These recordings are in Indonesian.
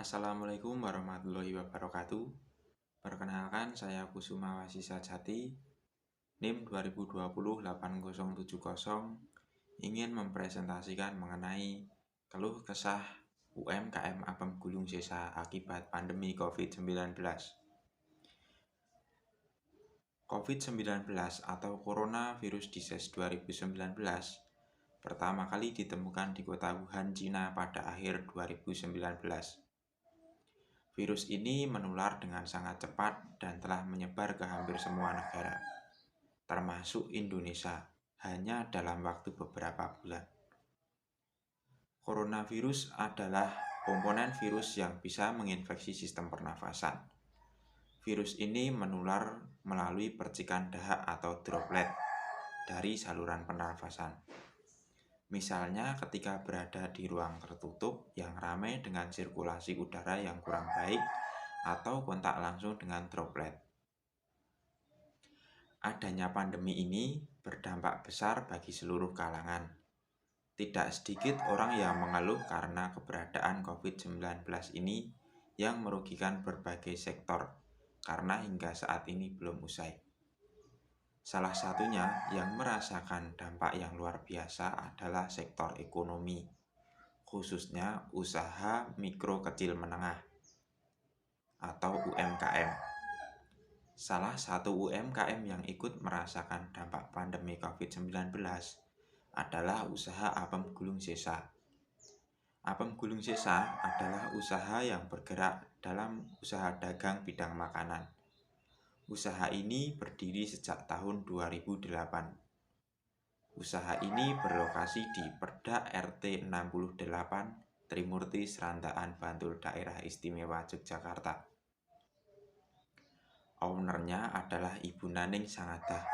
Assalamualaikum warahmatullahi wabarakatuh. Perkenalkan, saya Kusuma Wasisa Jati, NIM 2020-8070, ingin mempresentasikan mengenai keluh kesah UMKM Apem Gulung Sesa akibat pandemi COVID-19. COVID-19 atau Coronavirus Disease 2019 pertama kali ditemukan di kota Wuhan, Cina pada akhir 2019. Virus ini menular dengan sangat cepat dan telah menyebar ke hampir semua negara, termasuk Indonesia, hanya dalam waktu beberapa bulan. Coronavirus adalah komponen virus yang bisa menginfeksi sistem pernafasan. Virus ini menular melalui percikan dahak atau droplet dari saluran pernafasan. Misalnya ketika berada di ruang tertutup yang ramai dengan sirkulasi udara yang kurang baik atau kontak langsung dengan droplet. Adanya pandemi ini berdampak besar bagi seluruh kalangan. Tidak sedikit orang yang mengeluh karena keberadaan COVID-19 ini yang merugikan berbagai sektor karena hingga saat ini belum usai. Salah satunya yang merasakan dampak yang luar biasa adalah sektor ekonomi, khususnya usaha mikro kecil menengah atau UMKM. Salah satu UMKM yang ikut merasakan dampak pandemi COVID-19 adalah usaha Apem Gulung Sesa. Apem Gulung Sesa adalah usaha yang bergerak dalam usaha dagang bidang makanan. Usaha ini berdiri sejak tahun 2008. Usaha ini berlokasi di Perda RT 68 Trimurti Serandaan Bantul Daerah Istimewa Yogyakarta. Ownernya adalah Ibu Naning Sangadah.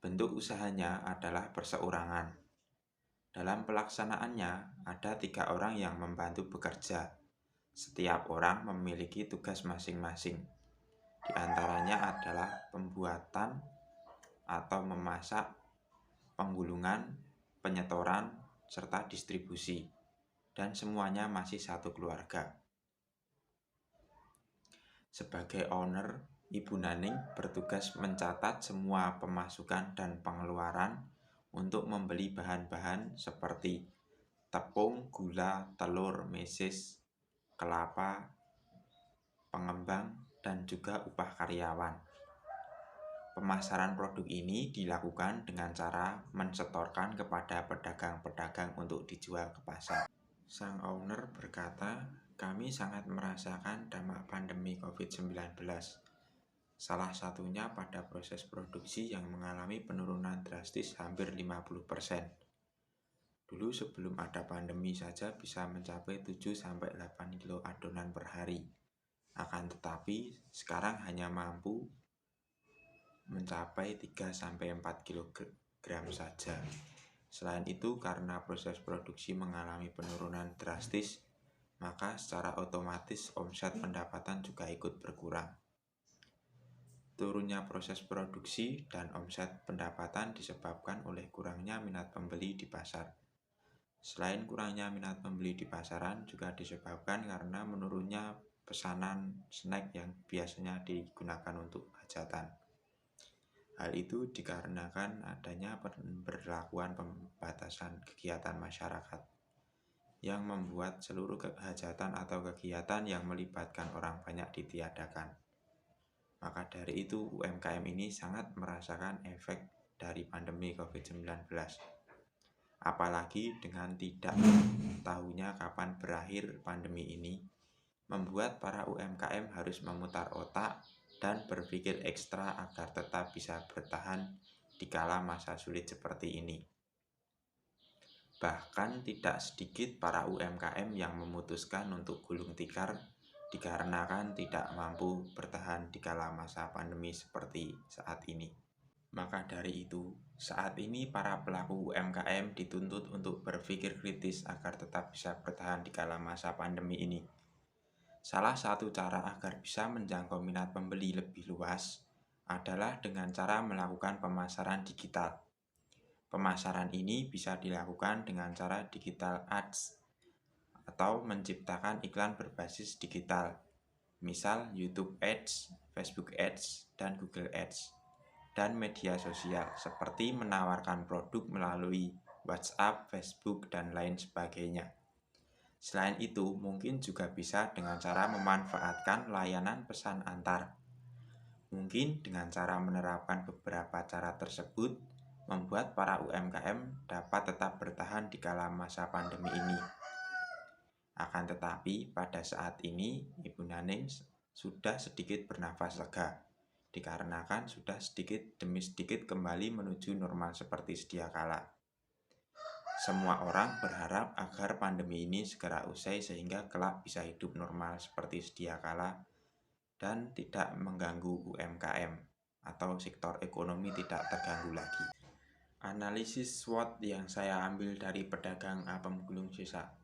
Bentuk usahanya adalah perseorangan. Dalam pelaksanaannya ada 3 orang yang membantu bekerja. Setiap orang memiliki tugas masing-masing. Di antaranya adalah pembuatan atau memasak, penggulungan, penyetoran, serta distribusi. Dan semuanya masih satu keluarga. Sebagai owner, Ibu Naning bertugas mencatat semua pemasukan dan pengeluaran untuk membeli bahan-bahan seperti tepung, gula, telur, mesis, kelapa, pengembang, dan juga upah karyawan. Pemasaran produk ini dilakukan dengan cara mensetorkan kepada pedagang-pedagang untuk dijual ke pasar. Sang owner berkata, "Kami sangat merasakan dampak pandemi COVID-19. Salah satunya pada proses produksi yang mengalami penurunan drastis hampir 50%. Dulu sebelum ada pandemi saja bisa mencapai 7-8 kilo adonan per hari. Akan tetapi sekarang hanya mampu mencapai 3-4 kilogram saja. Selain itu, karena proses produksi mengalami penurunan drastis, maka secara otomatis omset pendapatan juga ikut berkurang. Turunnya proses produksi dan omset pendapatan disebabkan oleh kurangnya minat pembeli di pasar. Selain kurangnya minat pembeli di pasaran, juga disebabkan karena menurunnya pesanan snack yang biasanya digunakan untuk hajatan. Hal itu dikarenakan adanya pemberlakuan pembatasan kegiatan masyarakat yang membuat seluruh hajatan atau kegiatan yang melibatkan orang banyak ditiadakan. Maka dari itu UMKM ini sangat merasakan efek dari pandemi COVID-19. Apalagi dengan tidak tahunya kapan berakhir pandemi ini, membuat para UMKM harus memutar otak dan berpikir ekstra agar tetap bisa bertahan di kala masa sulit seperti ini. Bahkan tidak sedikit para UMKM yang memutuskan untuk gulung tikar dikarenakan tidak mampu bertahan di kala masa pandemi seperti saat ini. Maka dari itu, saat ini para pelaku UMKM dituntut untuk berpikir kritis agar tetap bisa bertahan di kala masa pandemi ini. Salah satu cara agar bisa menjangkau minat pembeli lebih luas adalah dengan cara melakukan pemasaran digital. Pemasaran ini bisa dilakukan dengan cara digital ads atau menciptakan iklan berbasis digital, misal YouTube Ads, Facebook Ads, dan Google Ads, dan media sosial seperti menawarkan produk melalui WhatsApp, Facebook, dan lain sebagainya. Selain itu, mungkin juga bisa dengan cara memanfaatkan layanan pesan antar. Mungkin dengan cara menerapkan beberapa cara tersebut, membuat para UMKM dapat tetap bertahan di kala masa pandemi ini. Akan tetapi, pada saat ini, Ibu Naning sudah sedikit bernafas lega, dikarenakan sudah sedikit demi sedikit kembali menuju normal seperti sedia kala. Semua orang berharap agar pandemi ini segera usai sehingga kelak bisa hidup normal seperti sedia kala dan tidak mengganggu UMKM atau sektor ekonomi tidak terganggu lagi. Analisis SWOT yang saya ambil dari pedagang apem gulung sisa.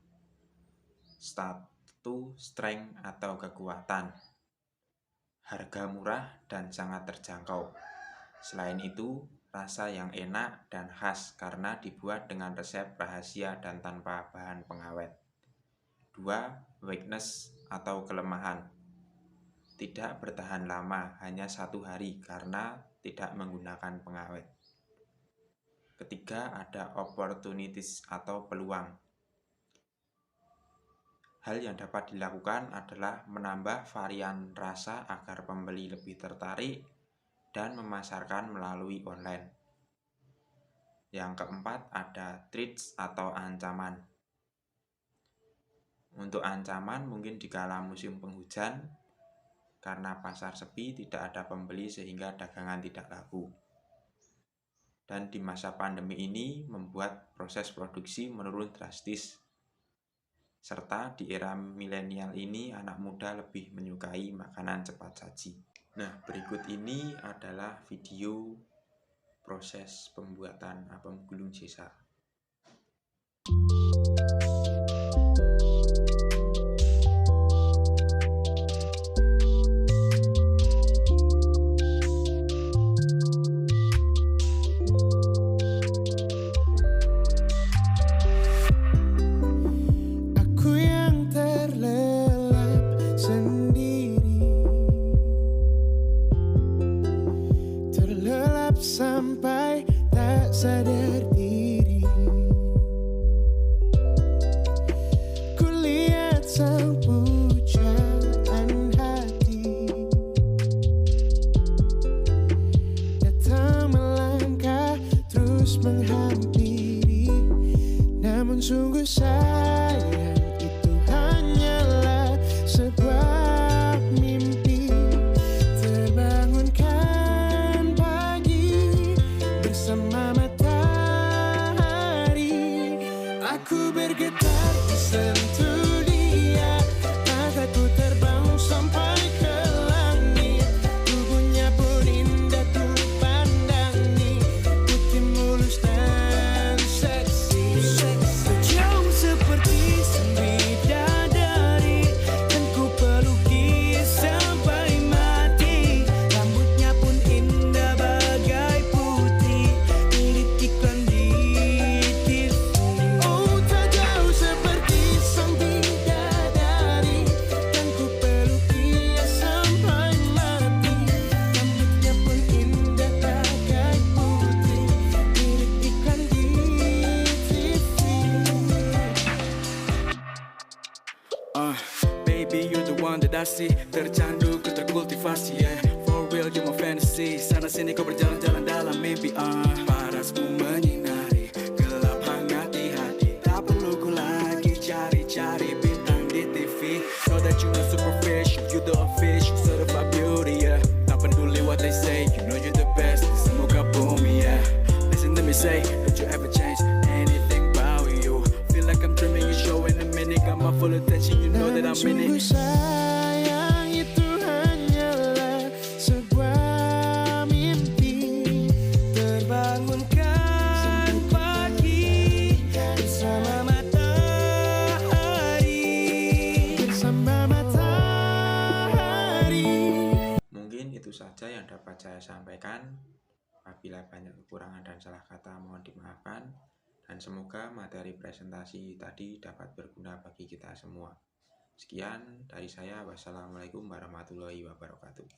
Satu, strength atau kekuatan. Harga murah dan sangat terjangkau. Selain itu, rasa yang enak dan khas karena dibuat dengan resep rahasia dan tanpa bahan pengawet. 2. Weakness atau kelemahan. Tidak bertahan lama, hanya 1 hari karena tidak menggunakan pengawet. Ketiga, ada opportunities atau peluang. Hal yang dapat dilakukan adalah menambah varian rasa agar pembeli lebih tertarik dan memasarkan melalui online. Yang keempat, ada threats atau ancaman. Untuk ancaman mungkin di kala musim penghujan, karena pasar sepi tidak ada pembeli sehingga dagangan tidak laku. Dan di masa pandemi ini membuat proses produksi menurun drastis. Serta di era milenial ini anak muda lebih menyukai makanan cepat saji. Nah, berikut ini adalah video proses pembuatan apem gulung sisa. Sampai tak sadar diri, ku lihat sang pujaan hati datang melangkah terus menghampiri. Namun sungguh sayang, itu hanyalah sebuah mimpi. Terbangunkan bersama matahari, aku bergetar disentuh dia. Mataku terbang sampai ke langit, tubuhnya pun indah ku pandangi, putih mulus dan seksi. Jauh seperti sang bidadari, dan ku peluk dia sampai mati. Rambutnya pun indah bagai putri, mirip iklan di TV. Oh, tak jauh seperti sang bidadari, dan ku peluk dia sampai mati. Rambutnya pun indah bagai putri, mirip iklan di TV. Baby, you're the one that I see. Tercandu, ku terkultivasi, yeah. For real, you're my fantasy. Sana sini kau berjalan-jalan dalam mimpi, parasmu menyinari, gelap hangat di hati. Tak perlu ku lagi cari-cari bintang di TV. Know that you're not superficial, you the official certified beauty, yeah. Tak peduli what they say, you know you're the best. Semoga bumi, yeah. Listen to me say, don't you ever change anything about you. Feel like I'm dreaming, you show in a minute. Got my full attention, you know that I'm in Sungguh it. sayang, itu hanyalah sebuah mimpi. Terbangunkan pagi bersama matahari, bersama matahari. Mungkin itu saja yang dapat saya sampaikan. Apabila banyak kekurangan dan salah kata mohon dimaafkan. dan semoga materi presentasi tadi dapat berguna bagi kita semua. Sekian dari saya, wassalamualaikum warahmatullahi wabarakatuh.